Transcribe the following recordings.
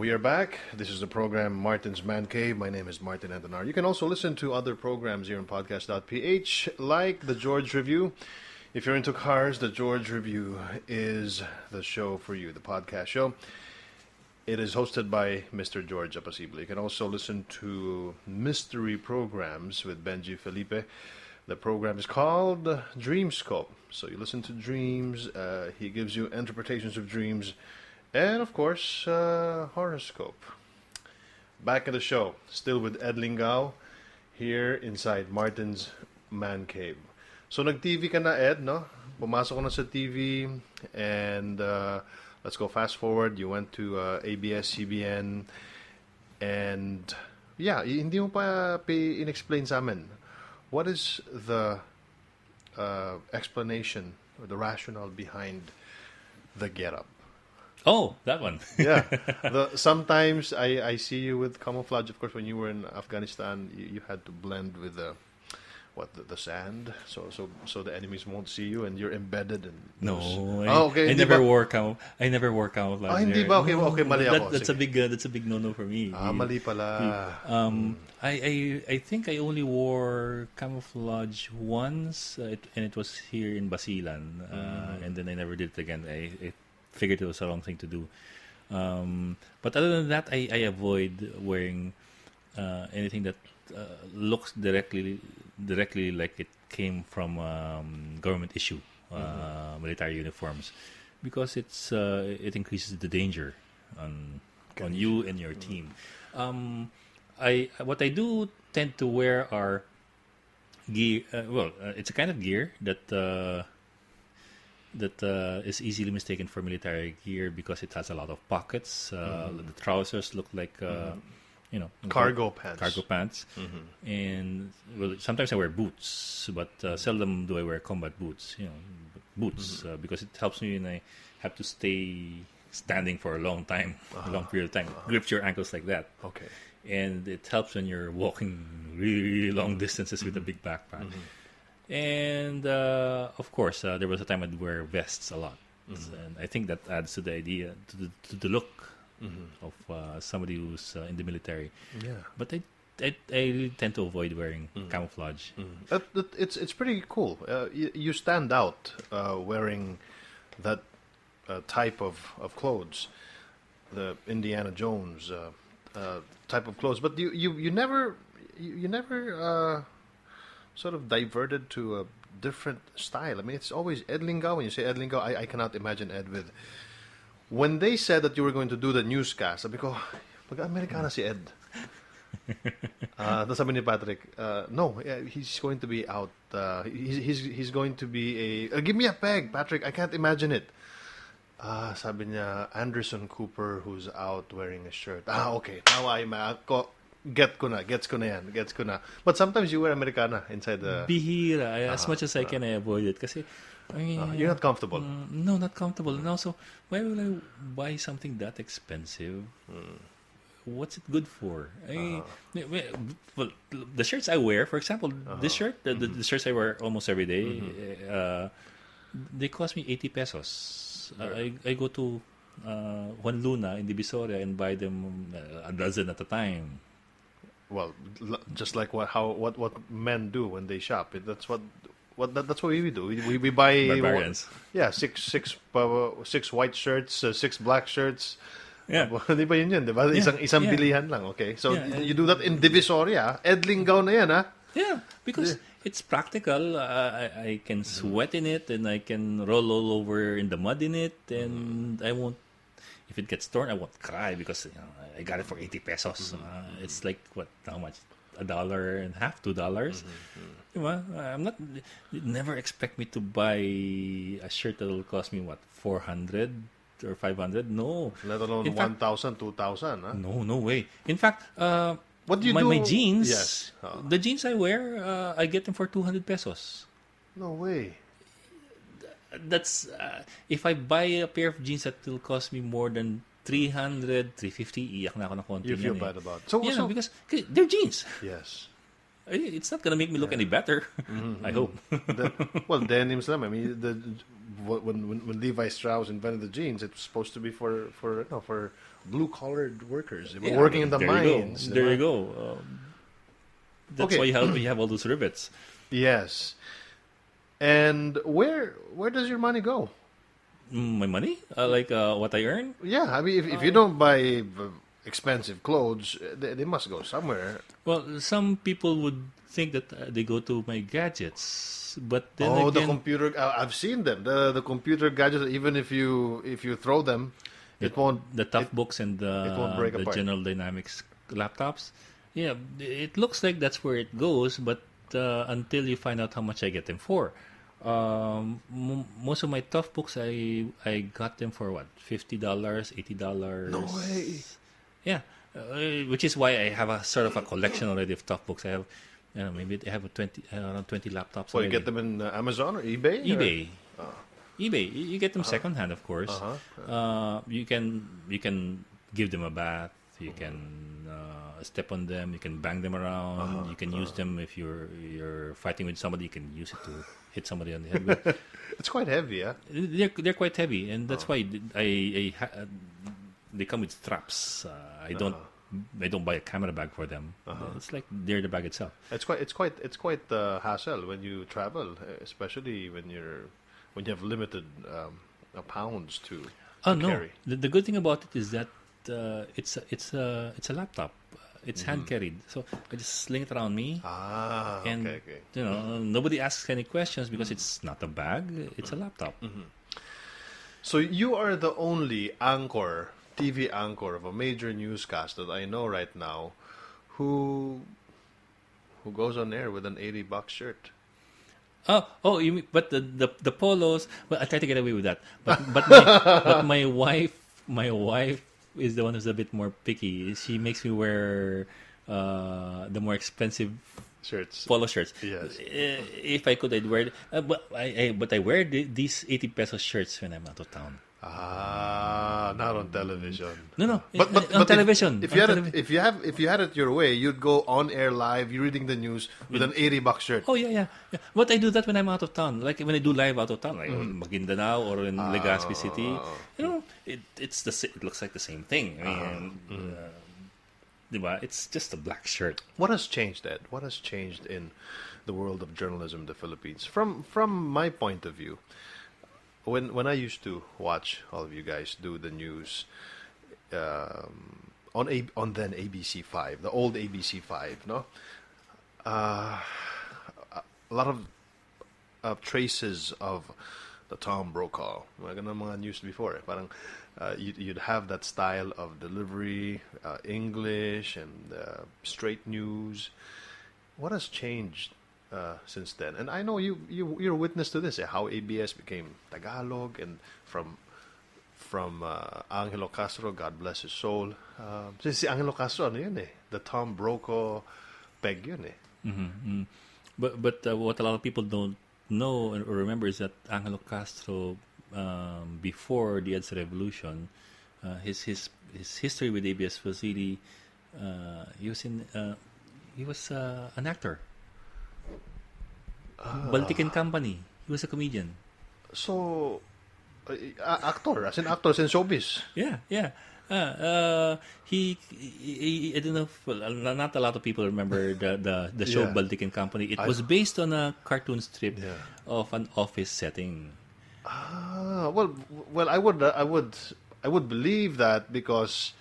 We are back. This is the program Martin's Mancave. My name is Martin Andanar. You can also listen to other programs here on Podcast.Ph, like the George Review. If you're into cars, the George Review is the show for you, the podcast show. It is hosted by Mr. George Apasible. You can also listen to mystery programs with Benji Felipe. The program is called Dreamscope. So you listen to dreams. He gives you interpretations of dreams. And, of course, horoscope. Back at the show, still with Ed Lingao, here inside Martin's Man Cave. So, nag-TV ka na, Ed, no? Pumasok ka na sa TV, and let's go fast forward. You went to ABS-CBN, and, yeah, hindi mo pa in-explain sa amin. What is the explanation or the rationale behind the get-up? Oh, that one. Yeah. Sometimes I see you with camouflage. Of course, when you were in Afghanistan, you had to blend with the sand, so the enemies won't see you, and you're embedded in. Okay. I never wore camouflage. Ah, hindi ba? Okay, mali ako. That's a big no-no for me. Mali pala. I think I only wore camouflage once, and it was here in Basilan, and then I never did it again. I figured it was a wrong thing to do. But other than that, I avoid wearing anything that looks directly like it came from government issue military uniforms, because it increases the danger on you and your team. What I do tend to wear are gear. It's a kind of gear that is easily mistaken for military gear because it has a lot of pockets. The trousers look like cargo pants. Cargo pants, and sometimes I wear boots, but seldom do I wear combat boots. Boots because it helps me when I have to stay standing for a long time, a long period of time. Grips your ankles like that. Okay, and it helps when you're walking really long distances with a big backpack. And of course, there was a time I'd wear vests a lot, and I think that adds to the idea, to the look of somebody who's in the military. Yeah, but I really tend to avoid wearing camouflage. It's pretty cool. You stand out wearing that type of clothes, the Indiana Jones type of clothes. But you never sort of diverted to a different style. I mean, it's always Ed Lingao. When you say Ed Lingao, I cannot imagine Ed with. When they said that you were going to do the newscast, sabi ko, mag-Amerikana si Ed. Tapos sabi ni Patrick, no, he's going to be out. He's going to be a. Give me a peg, Patrick. I can't imagine it. Sabi niya, Anderson Cooper, who's out wearing a shirt. Okay. Now gets ko na. But sometimes you wear Americana inside the. Bihira. As much as I can, I avoid it. Kasi, you're not comfortable. No, not comfortable. And also, why will I buy something that expensive? What's it good for? Well, the shirts I wear, for example, this shirt, the shirts I wear almost every day, they cost me 80 pesos. I go to Juan Luna in Divisoria and buy them a dozen at a time. Well, just like what men do when they shop. That's what we do. We buy barbarians. Six white shirts, 6 black shirts. Yeah. Di ba yun, di ba? Isang bilihan lang, okay? So you do that in Divisoria. Ed Lingao na yan, ha? Yeah, because it's practical. I can sweat in it, and I can roll all over in the mud in it, and I won't. If it gets torn, I won't cry because I got it for 80 pesos. It's like how much? $1.50, $2. I'm not. Never expect me to buy a shirt that will cost me 400 or 500. No, let alone 1,000, 2,000. Huh? No way. In fact, what do you do? My jeans. Yes, the jeans I wear, I get them for 200 pesos. No way. That's if I buy a pair of jeans that will cost me more than 300, 350, iyak na ako ng konti. You feel bad about it. So because they're jeans. Yes. It's not gonna make me look any better. I hope. Denims lang. I mean, when Levi Strauss invented the jeans, it was supposed to be for blue-collared workers. Yeah, Working in the mines. There you go. That's why you have all those rivets. Yes. And where does your money go? My money? What I earn? Yeah, I mean, if you don't buy expensive clothes, they must go somewhere. Well, some people would think that they go to my gadgets, but then the again, computer. I've seen them. The computer gadgets. Even if you throw them, it won't. The tough books and it won't break the apart. General Dynamics laptops. Yeah, it looks like that's where it goes, but until you find out how much I get them for. Most of my tough books, I got them for what, $50, $80. No way. Yeah, which is why I have a sort of a collection already of tough books. I have, maybe I have around 20 laptops. Well, you already. get them in Amazon or eBay? eBay. Or? eBay. You get them secondhand, of course. You can give them a bath. You can step on them. You can bang them around. You can use them if you're fighting with somebody. You can use it to hit somebody on the head with. It's quite heavy, yeah. They're quite heavy, and that's why they come with straps. I don't buy a camera bag for them. It's like they're the bag itself. It's quite hassle when you travel, especially when you have limited pounds to carry. The good thing about it is that it's a laptop. It's hand carried, so I just sling it around me. And okay. Nobody asks any questions because it's not a bag. It's a laptop. So you are the only TV anchor of a major newscast that I know right now, who goes on air with an $80 shirt. Oh, you mean, but the polos? Well, I try to get away with that. But my wife is the one who's a bit more picky. She makes me wear the more expensive shirts, polo shirts. Yes. If I could, I'd wear. But I wear these 80 pesos shirts when I'm out of town. Not on television. No. But on television. If you had it your way, you'd go on air live. You're reading the news with an $80 shirt. Oh yeah. But I do that when I'm out of town. Like when I do live out of town, like in Maguindanao or in Legazpi City. It looks like the same thing. I mean, it's just a black shirt. What has changed, Ed? What has changed in the world of journalism in the Philippines? From my point of view. When I used to watch all of you guys do the news on then ABC5, the old ABC5, no, a lot of traces of the Tom Brokaw, mga news before. Parang you'd have that style of delivery, English and straight news. What has changed since then? And I know you're a witness to this, how ABS became Tagalog, and from Angelo Castro, God bless his soul. Si Angelo Castro, yun the Tom Brokaw peg yun But what a lot of people don't know or remember is that Angelo Castro, before the EDSA revolution, his history with ABS was really he was an actor. Baltic & Company. He was a comedian. So, actor, as in showbiz. Yeah. He I don't know if, not a lot of people remember the show Baltic & Company. It was based on a cartoon strip of an office setting. Well, I would believe that because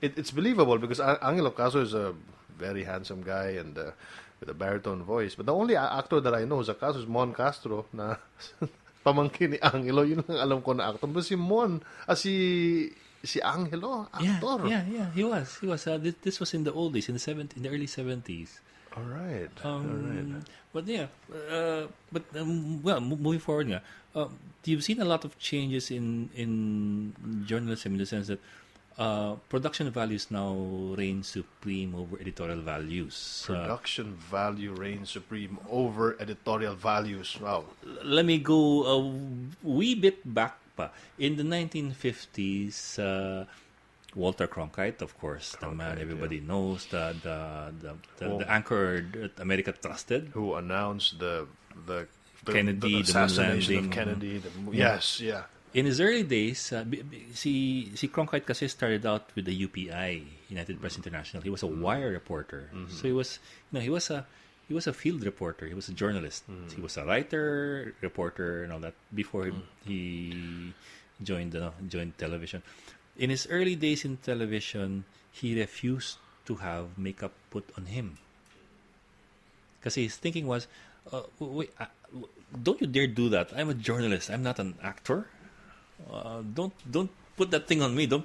it's believable because Angelo Castro is a very handsome guy and with a baritone voice. But the only actor that I know is Mon Castro na pamangkin ni Angelo. Yun ang alam ko na actor. But si Mon, si Angelo, actor. Yeah. He was. This was in the old days, in the early 70s. All right. But moving forward nga, you've seen a lot of changes in journalism in the sense that production values now reign supreme over editorial values. Production value reigns supreme over editorial values. Wow. Let me go a wee bit back pa. In the 1950s, Walter Cronkite, of course, the man everybody knows, the anchor that America trusted, who announced the Kennedy, the assassination moon landing. of Kennedy. Yes. In his early days, si Cronkite kasi started out with the UPI, United Press International. He was a wire reporter. So he was a field reporter. He was a journalist. He was a writer, reporter, and all that before he joined television. In his early days in television, he refused to have makeup put on him. Because his thinking was, wait, don't you dare do that. I'm a journalist. I'm not an actor. Don't put that thing on me. Don't.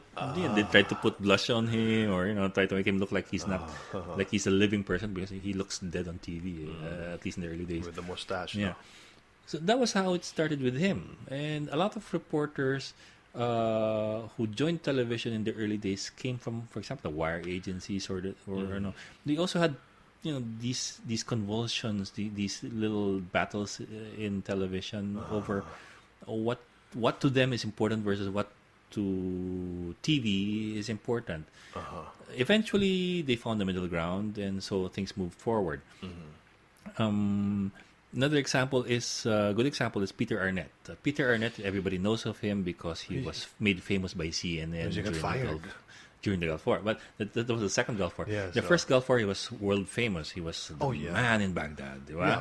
They try to put blush on him, or try to make him look like he's not, like he's a living person, because he looks dead on TV. At least in the early days with the mustache. Yeah. So that was how it started with him, and a lot of reporters who joined television in the early days came from, for example, the wire agencies, they also had these convulsions, these little battles in television over what to them is important versus what to TV is important. Eventually, they found the middle ground, and so things moved forward. Another example is good example is Peter Arnett. Peter Arnett, everybody knows of him because he was made famous by CNN during the Gulf War. But that was the second Gulf War. Yeah, the first Gulf War, he was world famous. He was the man in Baghdad. Yeah,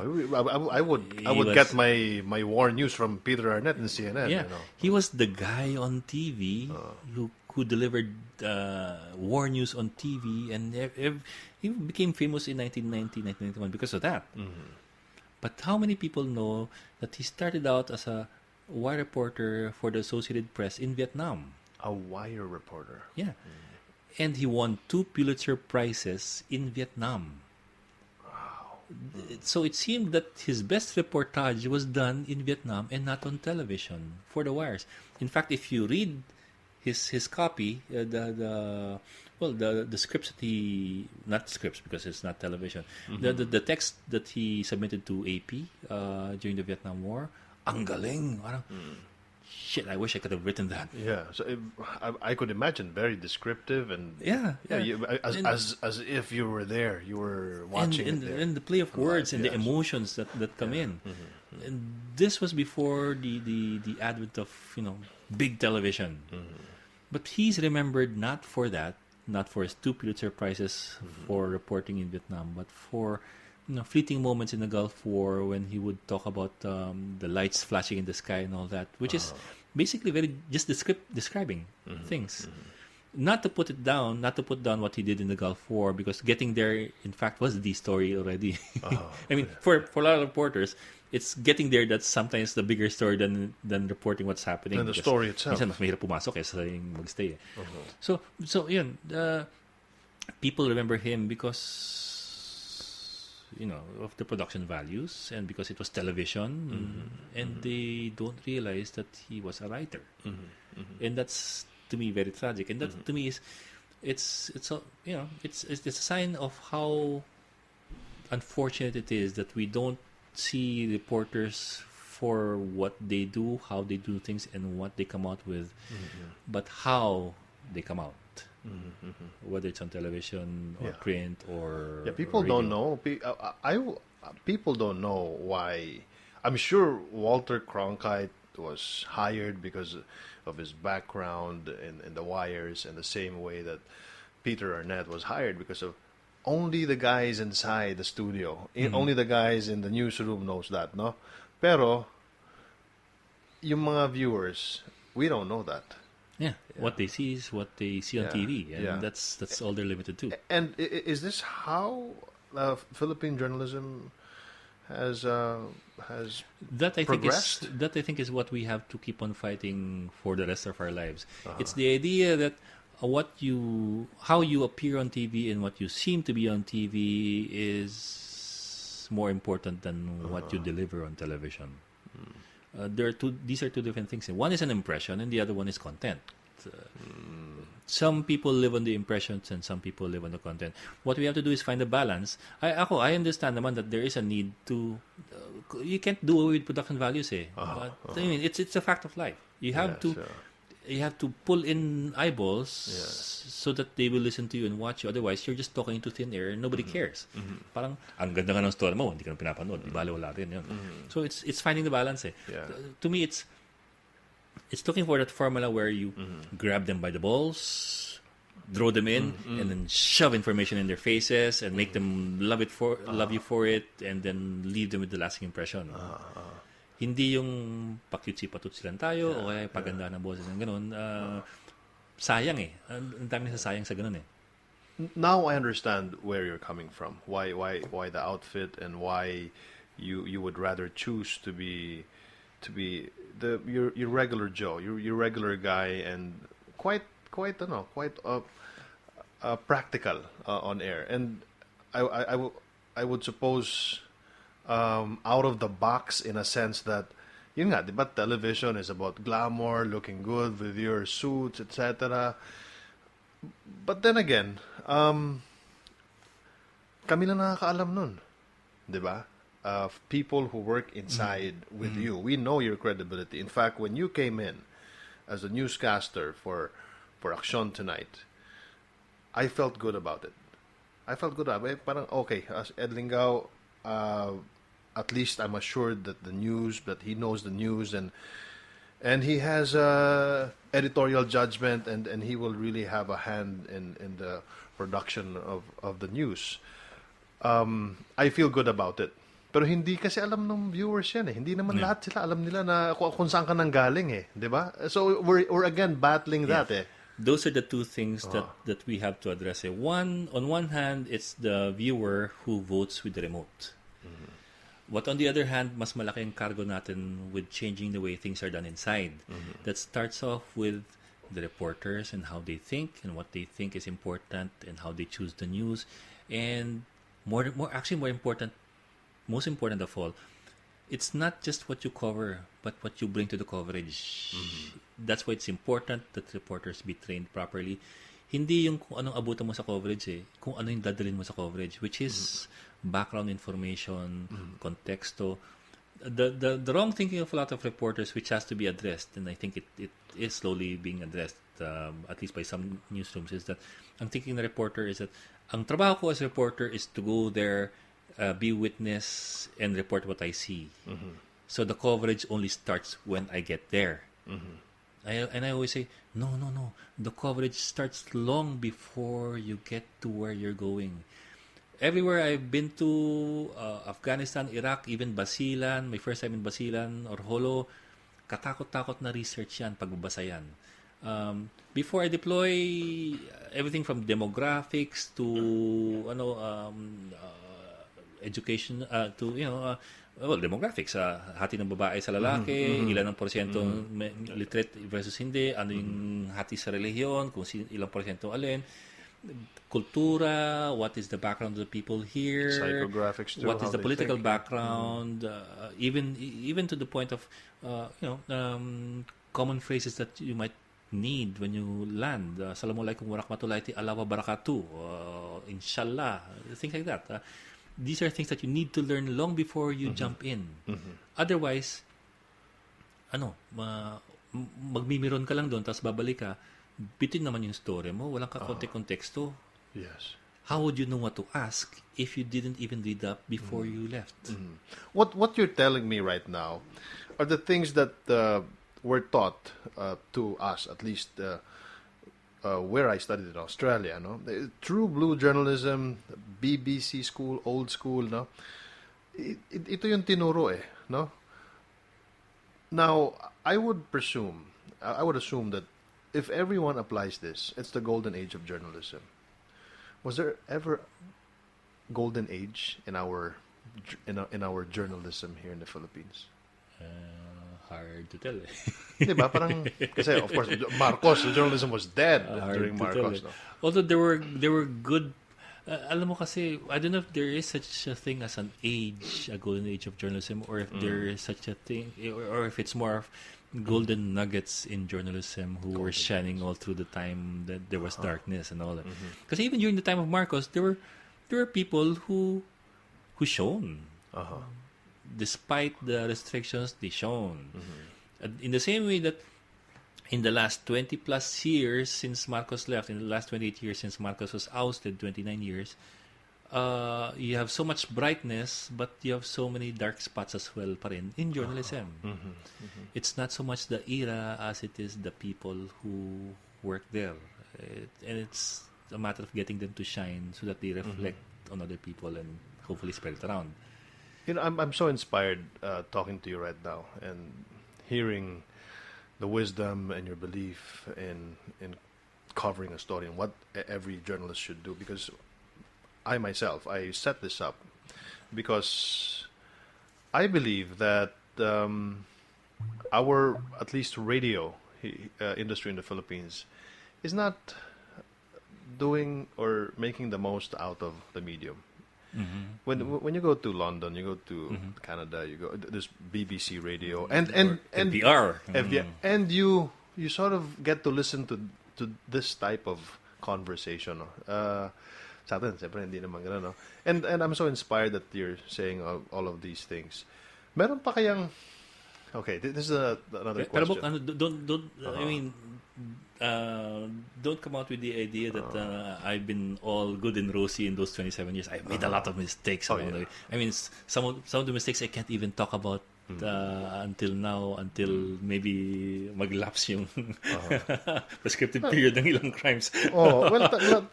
I would get my war news from Peter Arnett and CNN. Yeah, he was the guy on TV who delivered war news on TV, and he became famous in 1990, 1991 because of that. But how many people know that he started out as a wire reporter for the Associated Press in Vietnam? A wire reporter. Yeah. And he won 2 Pulitzer Prizes in Vietnam. Wow. So it seemed that his best reportage was done in Vietnam and not on television for the wires. In fact, if you read his copy, the scripts that he, not scripts because it's not television, the text that he submitted to AP during the Vietnam War, ang galing. Shit, I wish I could have written that. Yeah, so I could imagine very descriptive and as if you were there, you were watching and the play of words and the emotions that come in. And this was before the advent of big television. But he's remembered not for that, not for his 2 Pulitzer Prizes for reporting in Vietnam, but for fleeting moments in the Gulf War when he would talk about the lights flashing in the sky and all that, which is basically very just describing things. Not to put down what he did in the Gulf War, because getting there, in fact, was the story already. I mean, for a lot of reporters, it's getting there that's sometimes the bigger story than reporting what's happening. And the story itself. Minsan mas mahirap pumasok kaysa yung magstay. So yun, people remember him because of the production values and because it was television, and they don't realize that he was a writer, and that's to me very tragic. And that to me is it's a sign of how unfortunate it is that we don't see reporters for what they do, how they do things, and what they come out with, but how they come out. Whether it's on television or print or people radio. don't know. People don't know why. I'm sure Walter Cronkite was hired because of his background in the wires, in the same way that Peter Arnett was hired because of only the guys inside the studio. Only the guys in the newsroom knows that, no? Pero yung mga viewers, we don't know that. Yeah, what they see is what they see on TV, and that's all they're limited to. And is this how Philippine journalism has progressed? That I think is what we have to keep on fighting for the rest of our lives. It's the idea that how you appear on TV and what you seem to be on TV is more important than what you deliver on television. These are two different things. One is an impression, and the other one is content. Some people live on the impressions, and some people live on the content. What we have to do is find a balance. I understand naman that there is a need to. You can't do away with production values, But, I mean, it's a fact of life. You have to. Sure. You have to pull in eyeballs so that they will listen to you and watch you. Otherwise, you're just talking into thin air and nobody cares. Parang, ang ganda nga ng story mo, hindi ka na pinapanood. Di bale, wala rin yun. So it's finding the balance, To me, It's looking for that formula where you grab them by the balls, throw them in, and then shove information in their faces and make them love you for it, and then leave them with the lasting impression. Hindi yung pakitsi-patutsi lang tayo o kaya paganda ng boses ng ganun. Sayang eh. Ang dami nasasayang sa ganun eh. Now I understand where you're coming from. Why the outfit, and why you would rather choose to be your regular Joe, your regular guy, and quite practical on air. And I would suppose out of the box, in a sense that yun nga, diba, television is about glamour, looking good with your suits, etc. But then again, kami lang nakakaalam nun, diba? People who work inside with you, we know your credibility. In fact, when you came in as a newscaster for Action Tonight, I felt good about it. I felt good about it. Parang, okay, as Ed Lingao, at least I'm assured that he knows the news, and he has editorial judgment, and he will really have a hand in the production of the news. I feel good about it. Pero hindi kasi alam ng viewers yan eh. Hindi naman lahat sila alam nila na kung saan ka nanggaling eh. Di ba? So we're again battling that eh. Those are the two things that we have to address. On one hand, it's the viewer who votes with the remote. But on the other hand, mas malaki ang cargo natin with changing the way things are done inside. That starts off with the reporters and how they think and what they think is important and how they choose the news. And most important of all, it's not just what you cover, but what you bring to the coverage. That's why it's important that reporters be trained properly. Hindi yung kung anong abutan mo sa coverage eh, kung ano yung dadalhin mo sa coverage, which is background information, contexto. The wrong thinking of a lot of reporters, which has to be addressed, and I think it is slowly being addressed, at least by some newsrooms, is that ang thinking ng reporter is that ang trabaho ko as a reporter is to go there, be witness, and report what I see. So the coverage only starts when I get there. I always say, no. The coverage starts long before you get to where you're going. Everywhere I've been to, Afghanistan, Iraq, even Basilan, my first time in Basilan or Holo, katakot-takot na research yan, pagbabasa yan. Before I deploy, everything from demographics to education to demographics, hati ng babae sa lalaki, ilan ang porsyento literate versus hindi, ano yung hati sa relihiyon, kung ilang porsyento alin, kultura, what is the background of the people here, psychographics too, what is the political background, even to the point of common phrases that you might need when you land. Assalamualaikum warahmatullahi alawa barakatuh, inshallah, things like that. These are things that you need to learn long before you jump in. Otherwise, magmimiron ka lang doon, tapos babalik ka, bitin naman yung story mo, walang konteksto. Yes. How would you know what to ask if you didn't even read up before you left? What you're telling me right now are the things that were taught to us, at least where I studied in Australia, no? True blue journalism, BBC school, old school, no? Ito yung tinuro eh, no? Now, I would assume that if everyone applies this, it's the golden age of journalism. Was there ever golden age in our journalism here in the Philippines? Hard to tell. Diba? Parang, kasi of course, Marcos, the journalism was dead during Marcos. No? Although there were good, alam mo kasi, I don't know if there is such a thing as a golden age of journalism, or if there is such a thing, or if it's more of golden nuggets in journalism who were shining all through the time that there was darkness and all that. Because even during the time of Marcos, there were people who shone. Despite the restrictions, they shone. In the same way that in the last 20 plus years since Marcos left, in the last 28 years since Marcos was ousted, 29 years, you have so much brightness, but you have so many dark spots as well pa rin in journalism. It's not so much the era as it is the people who work there. And it's a matter of getting them to shine so that they reflect on other people and hopefully spread it around. I'm so inspired talking to you right now and hearing the wisdom and your belief in covering a story and what every journalist should do, because I myself, I set this up because I believe that our, at least radio industry in the Philippines, is not doing or making the most out of the medium. When you go to London, you go to Canada, you go, there's BBC radio and NPR. And you sort of get to listen to this type of conversation. Sa atin, siyempre, hindi naman ganun, no? And I'm so inspired that you're saying all of these things. Meron pa kayang... Okay, this is another question. Pero don't I mean, don't come out with the idea that I've been all good and rosy in those 27 years. I've made a lot of mistakes along the way. I mean, some of the mistakes I can't even talk about until now, until maybe maglapse yung prescriptive period ng ilang crimes.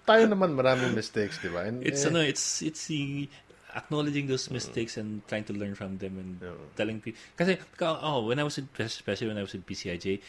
Tayo naman maraming mistakes, di ba? It's acknowledging those mistakes and trying to learn from them and telling people. Kasi especially when I was in PCIJ,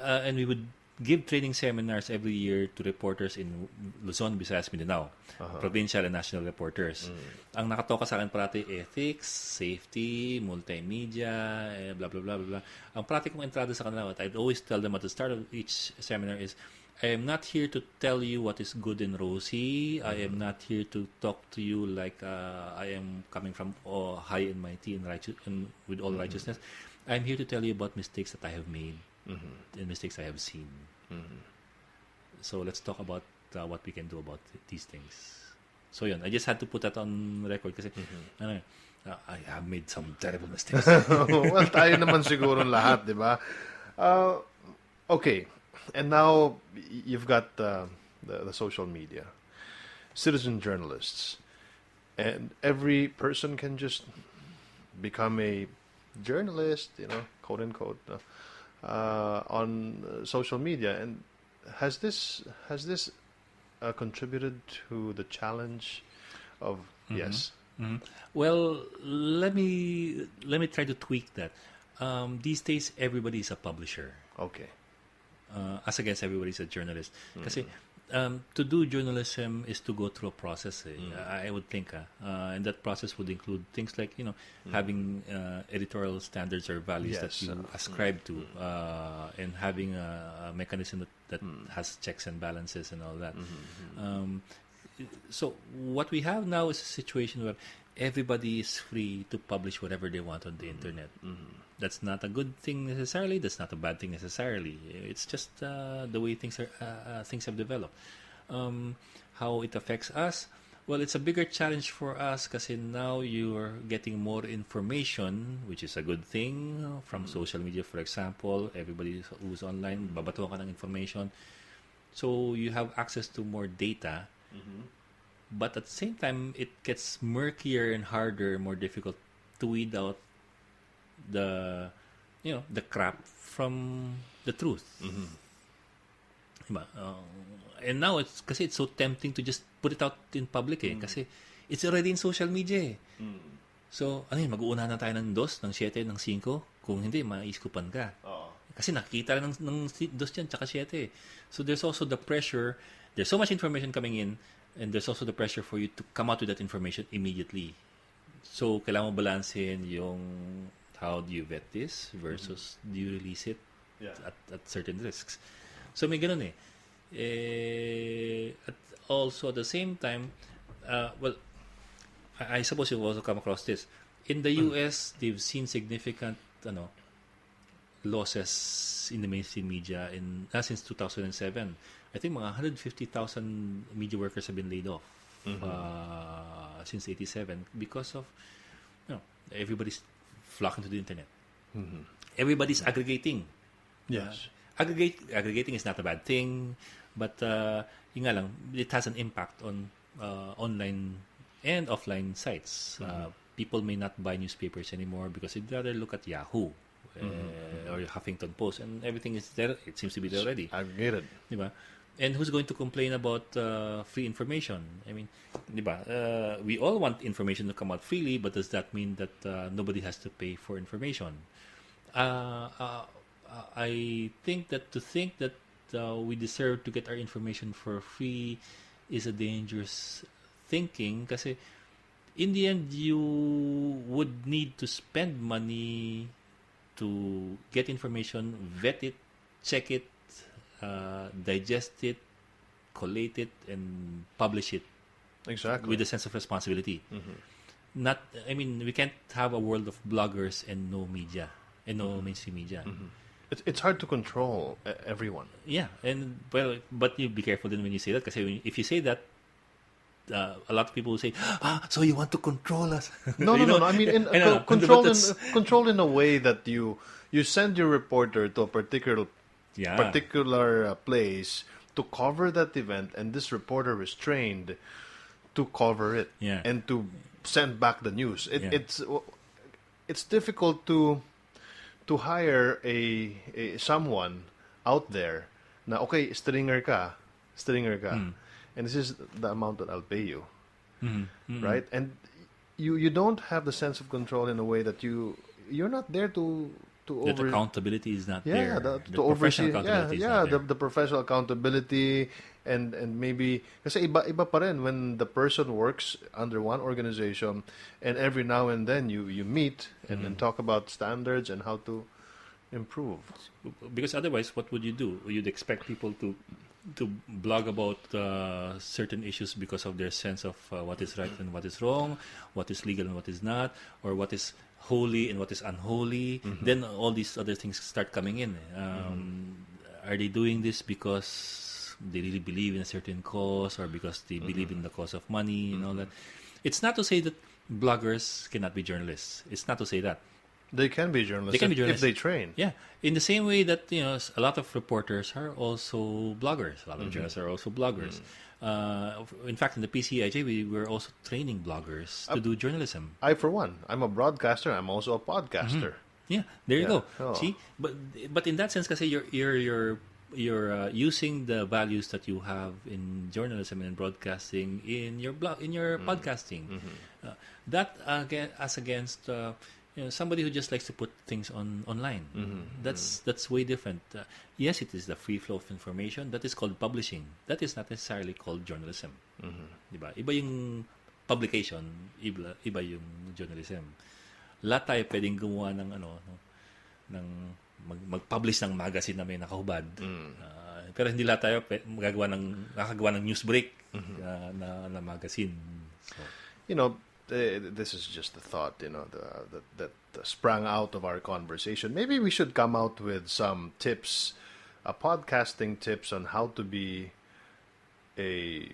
and we would give training seminars every year to reporters in Luzon, Visayas, Mindanao, provincial and national reporters. Ang nakatoka sa akin parati, ethics, safety, multimedia, blah, blah, blah, blah, blah. Ang parati kong entrada sa kanila, what I'd always tell them at the start of each seminar is, I am not here to tell you what is good and rosy. I am not here to talk to you like I am coming from high and mighty and righteous and with all righteousness. I am here to tell you about mistakes that I have made and mistakes I have seen. So let's talk about what we can do about these things. So yun, I just had to put that on record kasi I have made some terrible mistakes. Well, tayo naman siguro lahat, di ba? Okay. And now you've got the social media, citizen journalists, and every person can just become a journalist, quote unquote, on social media. And has this contributed to the challenge of yes? Well, let me try to tweak that. These days, everybody is a publisher. Okay. As against everybody's a journalist. Kasi to do journalism is to go through a process. I would think, and that process would include things like having editorial standards or values that you ascribe to, and having a mechanism that has checks and balances and all that. So what we have now is a situation where everybody is free to publish whatever they want on the internet. That's not a good thing necessarily. That's not a bad thing necessarily. It's just the way things have developed. How it affects us? Well, it's a bigger challenge for us kasi now you're getting more information, which is a good thing, from social media, for example. Everybody who's online, babatuan ka ng information. So you have access to more data. But at the same time, it gets murkier and harder, more difficult to weed out the crap from the truth. And now it's so tempting to just put it out in public kasi it's already in social media. So, mag-uuna na tayo ng 2, ng 7, ng 5. Kung hindi, maiskupan ka. Kasi nakikita ng 2 yan, tsaka 7. So there's also the pressure. There's so much information coming in, and there's also the pressure for you to come out with that information immediately. So, kailangan mo balancehin yung how do you vet this versus do you release it at certain risks. So, may ganun also, at the same time, I suppose you've also come across this. In the US, they've seen significant losses in the mainstream media since 2007. I think mga 150,000 media workers have been laid off since 87 because of everybody's flocking to the internet. Everybody's aggregating. Yes. Aggregating is not a bad thing, but yun nga lang, it has an impact on online and offline sites. People may not buy newspapers anymore because they'd rather look at Yahoo or Huffington Post, and everything is there. It seems to be there already. I get it. Diba? And who's going to complain about free information? I mean, diba? We all want information to come out freely, but does that mean that nobody has to pay for information? I think that to think that we deserve to get our information for free is a dangerous thinking, kasi in the end you would need to spend money to get information, vet it, check it, digest it, collate it, and publish it. Exactly. With a sense of responsibility. We can't have a world of bloggers and no media, and no mainstream media. It's hard to control everyone. Yeah, but you be careful then when you say that, because if you say that, a lot of people will say, so you want to control us? No. I mean, control in a way that you send your reporter to a particular place to cover that event, and this reporter is trained to cover it and to send back the news. It's difficult to hire a someone out there na okay, stringer ka, and this is the amount that I'll pay you, right? And you don't have the sense of control in a way that you're not there to that accountability is not there. The to oversee the professional accountability, and maybe kasi iba pa rin when the person works under one organization, and every now and then you meet and then talk about standards and how to improve. Because otherwise, what would you do? You'd expect people to blog about certain issues because of their sense of what is right and what is wrong, what is legal and what is not, or what is holy and what is unholy. Then all these other things start coming in. Are they doing this because they really believe in a certain cause, or because they believe in the cause of money and all that? It's not to say that bloggers cannot be journalists. It's not to say that. They can be journalists if they train. Yeah, in the same way that a lot of reporters are also bloggers. A lot of journalists are also bloggers. In fact, in the PCIJ, we were also training bloggers to do journalism. I, for one, I'm a broadcaster. I'm also a podcaster. Yeah, there you go. Oh. See, but in that sense, kasi you're using the values that you have in journalism and broadcasting in your blog, in your podcasting. That as against somebody who just likes to put things online. That's way different. Yes, it is the free flow of information. That is called publishing. That is not necessarily called journalism. Diba? Iba yung publication, iba yung journalism. Lahat tayo pwedeng gumawa ng mag-publish ng magazine na may nakahubad. Pero hindi lahat tayo nakagawa ng news break na magazine. So, this is just a thought, that sprang out of our conversation. Maybe we should come out with some tips, podcasting tips on how to be a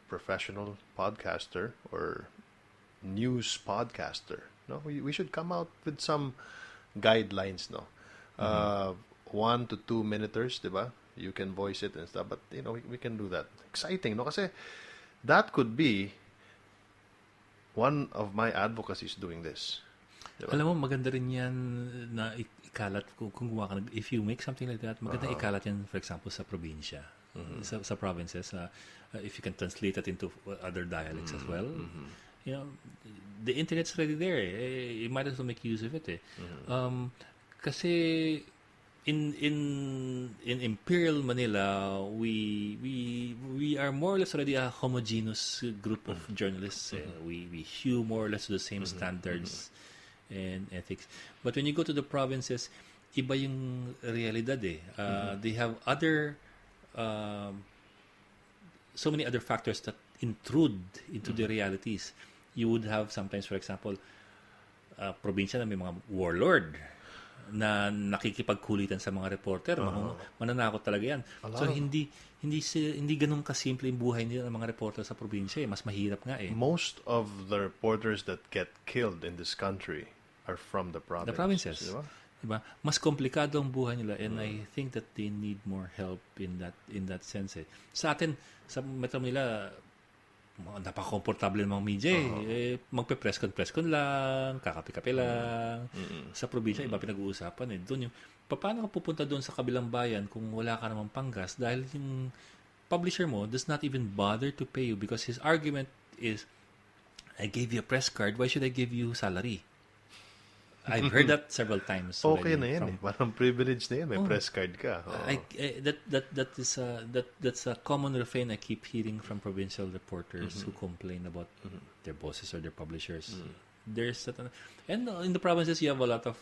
professional podcaster or news podcaster. No, we should come out with some guidelines. No, 1 to 2 minuters, diba? You can voice it and stuff, but we can do that. Exciting, no? Kasi that could be one of my advocacies doing this. Diba? Alam mo, maganda rin yan na ikalat kung gumawa ka. If you make something like that, maganda ikalat yan, for example, sa probinsya, sa provinces. If you can translate it into other dialects as well. The internet's already there. You might as well make use of it. Kasi in Imperial Manila, we are more or less already a homogeneous group of journalists. We hew more or less to the same standards and ethics. But when you go to the provinces, iba yung realidad. They have so many other factors that intrude into the realities. You would have sometimes, for example, probinsya na may mga warlord na nakikipagkulitan sa mga reporter. Mananakot talaga yan. So hindi ganun kasimple yung buhay nila ng mga reporter sa probinsya. Mas mahirap nga. Most of the reporters that get killed in this country are from the provinces. The provinces. Diba? Mas komplikado ang buhay nila, and I think that they need more help in that sense. Sa atin, sa Metro Manila, napaka-komportable ng mga media magpe-press con lang, kakape-kape lang. Sa probinsya, iba pinag-uusapan Doon yung, paano ka pupunta doon sa kabilang bayan kung wala ka namang panggas dahil yung publisher mo does not even bother to pay you because his argument is, I gave you a press card, why should I give you salary? I've heard that several times. Okay na yan Parang privilege na yan. May press card ka. That's a common refrain I keep hearing from provincial reporters who complain about their bosses or their publishers. There's that, and in the provinces you have a lot of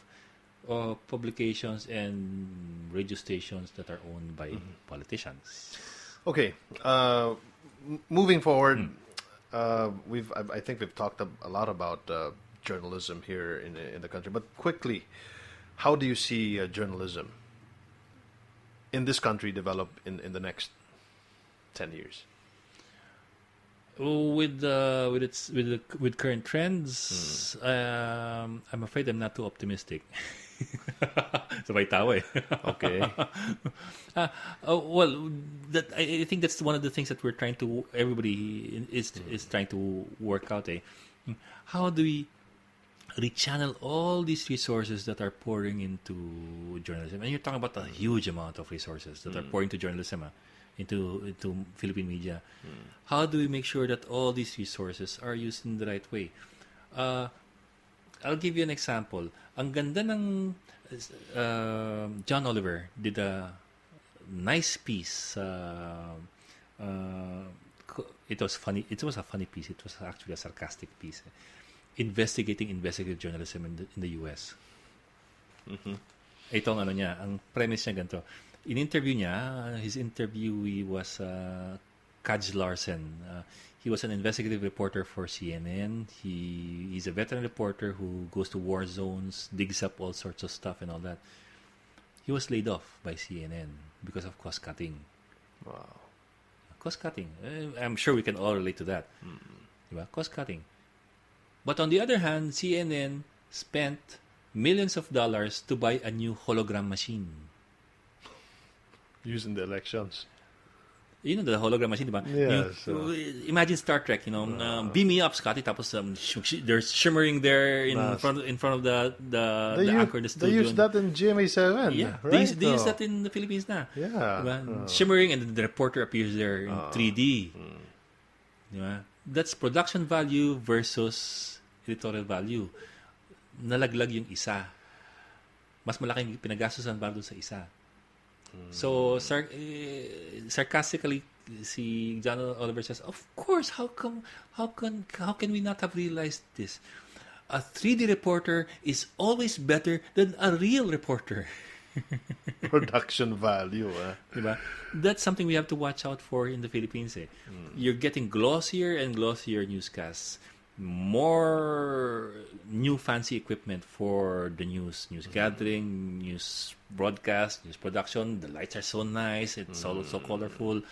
publications and radio stations that are owned by politicians. Okay. Moving forward, I think we've talked a lot about journalism here in the country. But quickly, how do you see journalism in this country develop in the next 10 years? With current trends, I'm afraid I'm not too optimistic. Sabay tawa Okay. Well, I think that's one of the things that everybody is trying to work out. How do we rechannel all these resources that are pouring into journalism? And you're talking about a huge amount of resources that are pouring into journalism, into Philippine media. How do we make sure that all these resources are used in the right way? I'll give you an example. Ang ganda ng John Oliver did a nice piece. It was funny. It was a funny piece. It was actually a sarcastic piece. Investigating investigative journalism in the US. Ito ang ang premise niya ganito. In interview niya, his interviewee was Kaj Larsen. He was an investigative reporter for CNN. He's a veteran reporter who goes to war zones, digs up all sorts of stuff and all that. He was laid off by CNN because of cost cutting. Wow. Cost cutting. I'm sure we can all relate to that. Diba? Cost cutting. But on the other hand, CNN spent millions of dollars to buy a new hologram machine. Using the elections. You know the hologram machine, diba? Yes. Imagine Star Trek, beam me up, Scotty. Tapos they're shimmering there in front of the anchor in the studio. They use that in GMA7. Yeah, right? they use that in the Philippines na. Yeah. Diba? Shimmering, and then the reporter appears there in 3D. Diba? That's production value versus editorial value. Nalaglag yung isa. Mas malaking pinagastusan para doon sa isa. So sarcastically, si John Oliver says, "Of course, how can we not have realized this? A 3D reporter is always better than a real reporter." Production value. Diba? That's something we have to watch out for in the Philippines. You're getting glossier and glossier newscasts. More new fancy equipment for the news gathering, news broadcast, news production. The lights are so nice. It's all so colorful.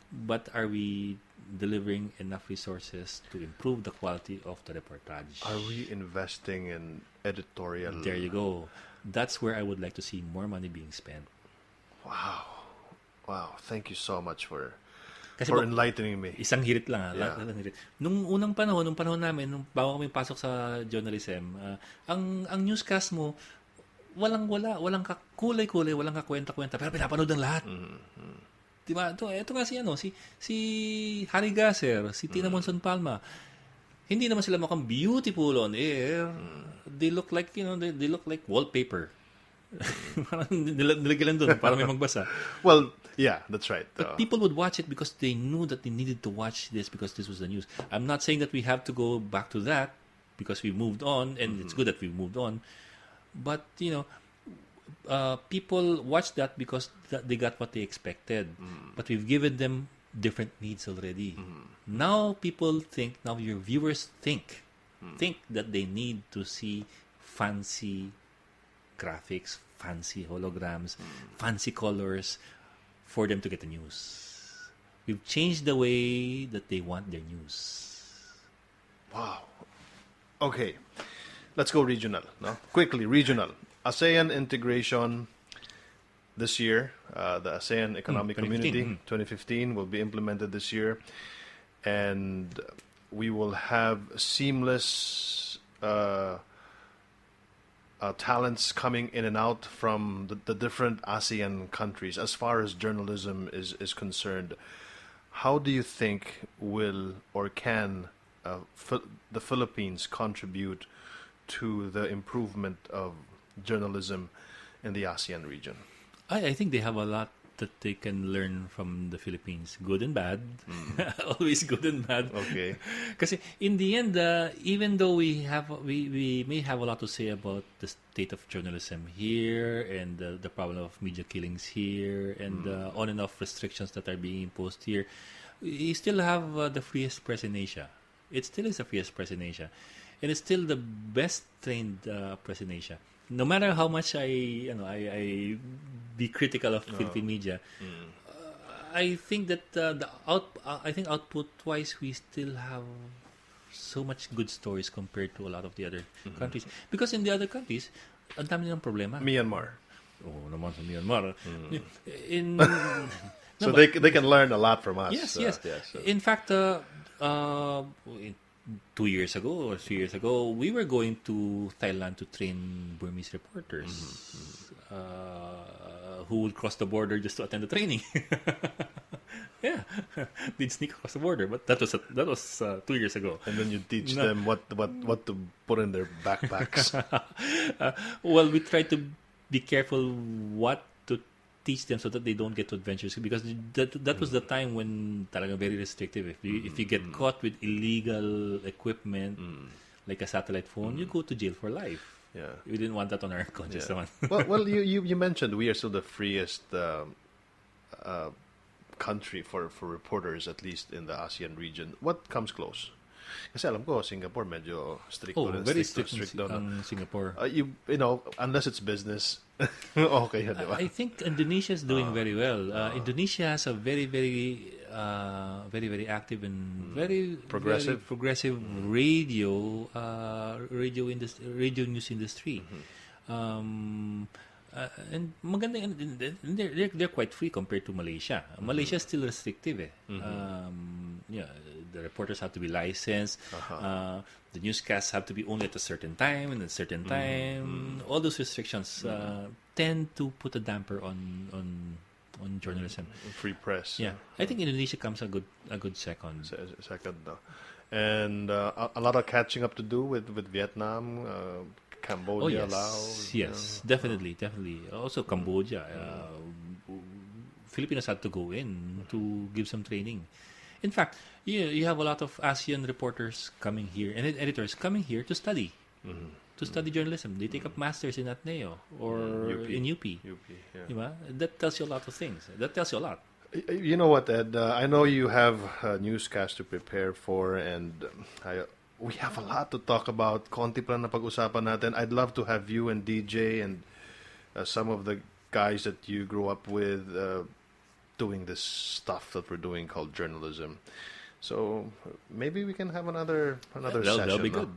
But are we delivering enough resources to improve the quality of the reportage? Are we investing in editorial? There you go. That's where I would like to see more money being spent. Wow. Thank you so much for enlightening me. Isang hirit lang. Nung unang panahon, namin, bago kami pasok sa journalism, ang newscast mo, walang kulay-kulay, walang kakwenta-kwenta, pero pinapanood ng lahat. Diba? Ito nga si Harry Gasser, si Tina Monson Palma. Hindi naman sila mukhang beautiful on air. They look like, they look like wallpaper. Parang nilagyan doon para may magbasa. Well, yeah, that's right. But people would watch it because they knew that they needed to watch this because this was the news. I'm not saying that we have to go back to that because we moved on, and it's good that we moved on. But, people watch that because they got what they expected. But we've given them different needs already. Now your viewers think that they need to see fancy graphics, fancy holograms, fancy colors for them to get the news. We've changed the way that they want their news. Wow. Okay. Let's go regional. No? Quickly, regional. ASEAN integration this year. The ASEAN Economic Community 2015 will be implemented this year. and we will have seamless talents coming in and out from the different ASEAN countries. As far as journalism is concerned, how do you think will or can the Philippines contribute to the improvement of journalism in the ASEAN region? I think they have a lot that they can learn from the Philippines, good and bad. Always good and bad. Okay. Because in the end, even though we may have a lot to say about the state of journalism here and the problem of media killings here and on and off restrictions that are being imposed here, we still have the freest press in Asia. It still is the freest press in Asia, and it's still the best trained press in Asia. No matter how much I be critical of Philippine media, I think that I think output-wise we still have so much good stories compared to a lot of the other countries. Because in the other countries, ang dami nilang problema. Myanmar. Oh, naman sa Myanmar. In So they can learn a lot from us. Yes. In fact, 2 years ago or 3 years ago, we were going to Thailand to train Burmese reporters who would cross the border just to attend the training. Yeah, they'd sneak across the border, but that was 2 years ago. And then you teach them what to put in their backpacks. Well, we try to be careful what to teach them so that they don't get to adventures, because that was the time when talaga very restrictive. If you get caught with illegal equipment like a satellite phone, you go to jail for life. Yeah, we didn't want that on our conscience. Yeah. well, you mentioned we are still the freest country for reporters, at least in the ASEAN region. What comes close? Kasi alam ko, Singapore medyo strict. Very strict ang Singapore. You know, unless it's business, okay, diba? I think Indonesia is doing very well. Indonesia has a very, very active and very progressive radio news industry. And maganda, they're quite free compared to Malaysia. Malaysia is still restrictive. The reporters have to be licensed. The newscasts have to be only at a certain time and a certain time. All those restrictions tend to put a damper on journalism. Free press. Yeah, I think Indonesia comes a good second. Second, and a lot of catching up to do with Vietnam. Cambodia, Laos. Yes, definitely. Also Cambodia. Filipinos had to go in to give some training. In fact, you have a lot of ASEAN reporters coming here and editors coming here to study. To study journalism. They take up masters in Ateneo or in UP. Yeah. That tells you a lot of things. That tells you a lot. You know what, Ed? I know you have a newscast to prepare for, and we have a lot to talk about. Konti pa na pag-usapan natin. I'd love to have you and DJ and some of the guys that you grew up with doing this stuff that we're doing called journalism. So maybe we can have another session. That'll be good.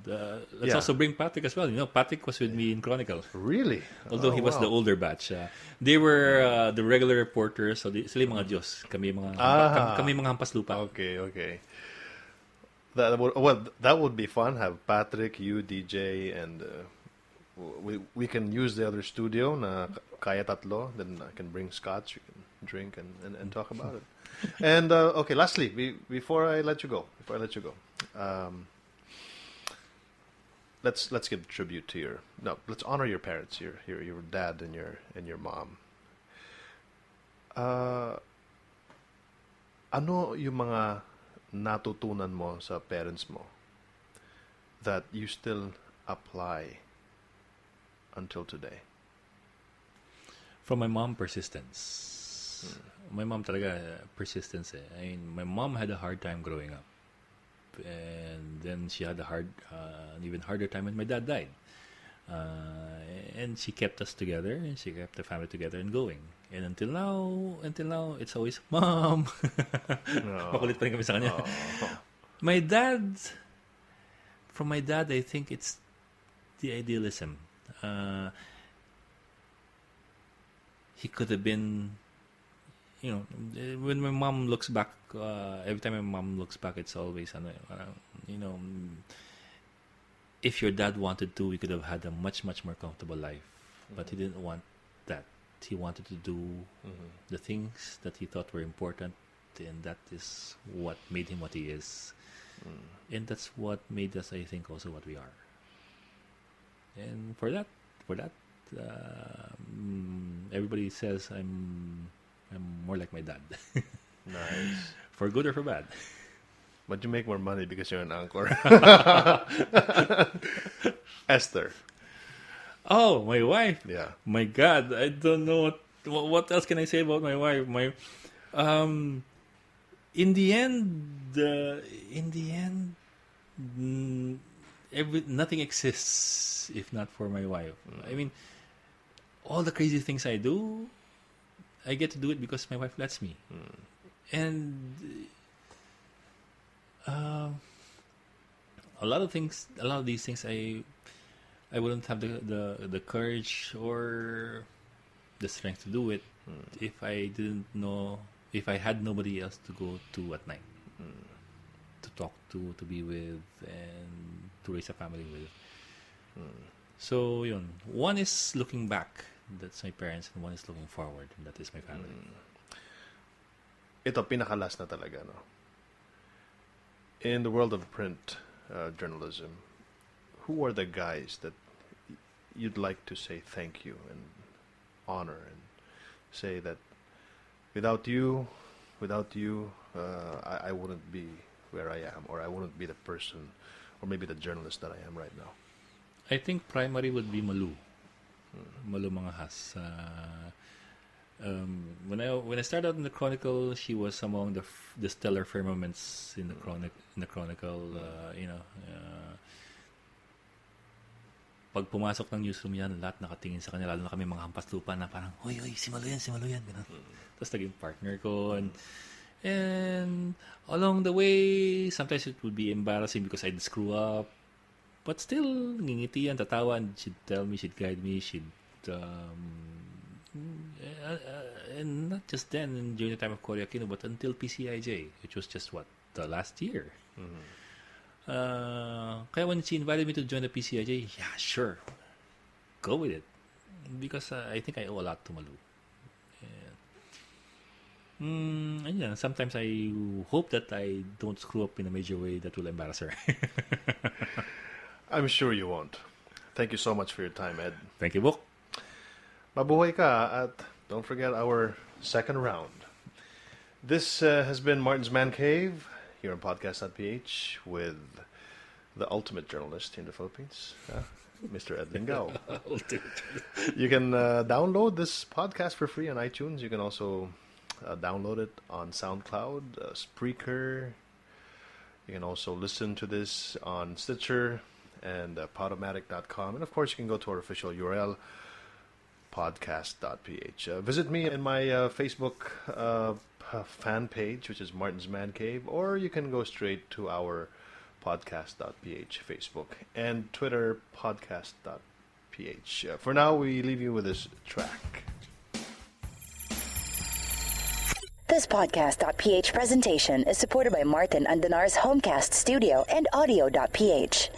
Let's also bring Patrick as well. You know, Patrick was with me in Chronicle. Really? Although he was the older batch. They were the regular reporters. So sila mga Diyos. Kami mga hampas lupa. Okay. That would be fun. Have Patrick, you, DJ, and we can use the other studio na kaya tatlo. Then I can bring scotch. We can drink and talk about it. And okay, lastly, before I let you go, let's give tribute to let's honor your parents, your dad and your mom. Ano yung mga natutunan mo sa parents mo that you still apply until today? From my mom, persistence. My mom talaga persistence. I mean, my mom had a hard time growing up, and then she had an even harder time when my dad died. And she kept us together, and she kept the family together and going. And until now, it's always Mom. Makulit pa rin kami sa kanya. From my dad, I think it's the idealism. He could have been when my mom looks back, every time my mom looks back, it's always, if your dad wanted to, we could have had a much, much more comfortable life. But he didn't want that. He wanted to do the things that he thought were important, and that is what made him what he is. And that's what made us, I think, also what we are. And for that, everybody says I'm more like my dad. Nice. For good or for bad. But you make more money because you're an uncle. Esther. Oh, my wife. Yeah. My God, I don't know what else can I say about my wife. In the end, nothing exists if not for my wife. I mean, all the crazy things I do, I get to do it because my wife lets me. And a lot of these things, I wouldn't have the courage or the strength to do it if I didn't know, if I had nobody else to go to at night, to talk to be with, and to raise a family with. So yun, one is looking back, that's my parents, and one is looking forward, and that is my family. Ito, pinakalas na talaga, no? In the world of print journalism, who are the guys that you'd like to say thank you and honor, and say that without you, I wouldn't be where I am, or I wouldn't be the person, or maybe the journalist that I am right now? I think primary would be Malu. Malu Mangahas. When I started out in the Chronicle, she was among the stellar firmaments in the Chronicle. Pag pumasok ng newsroom yan, lahat nakatingin sa kanya, lalo na kami mga hampas lupa na parang, oy, si Malu yan, ganun. Tapos naging partner ko, and along the way, sometimes it would be embarrassing because I'd screw up, but still, ngingiti yan, tatawa, and she'd tell me, she'd guide me, and not just then, during the time of Cory Aquino, but until PCIJ, which was just the last year. Kaya when she invited me to join the PCIJ, yeah, sure, go with it, because I think I owe a lot to Malu. And yeah, sometimes I hope that I don't screw up in a major way that will embarrass her. I'm sure you won't. Thank you so much for your time, Ed. Thank you, Bok. Mabuhay ka, at don't forget our second round. This has been Martin's Mancave here on Podcast.Ph with the ultimate journalist here in the Philippines, Mr. Ed Lingao. You can download this podcast for free on iTunes. You can also download it on SoundCloud, Spreaker. You can also listen to this on Stitcher and Podomatic.com. And of course, you can go to our official URL, Podcast.Ph. Visit me in my Facebook fan page, which is Martin's Man Cave, or you can go straight to our Podcast.Ph Facebook and Twitter, Podcast.Ph. For now, we leave you with this track. This Podcast.Ph presentation is supported by Martin Andanar's Homecast Studio and Audio.Ph.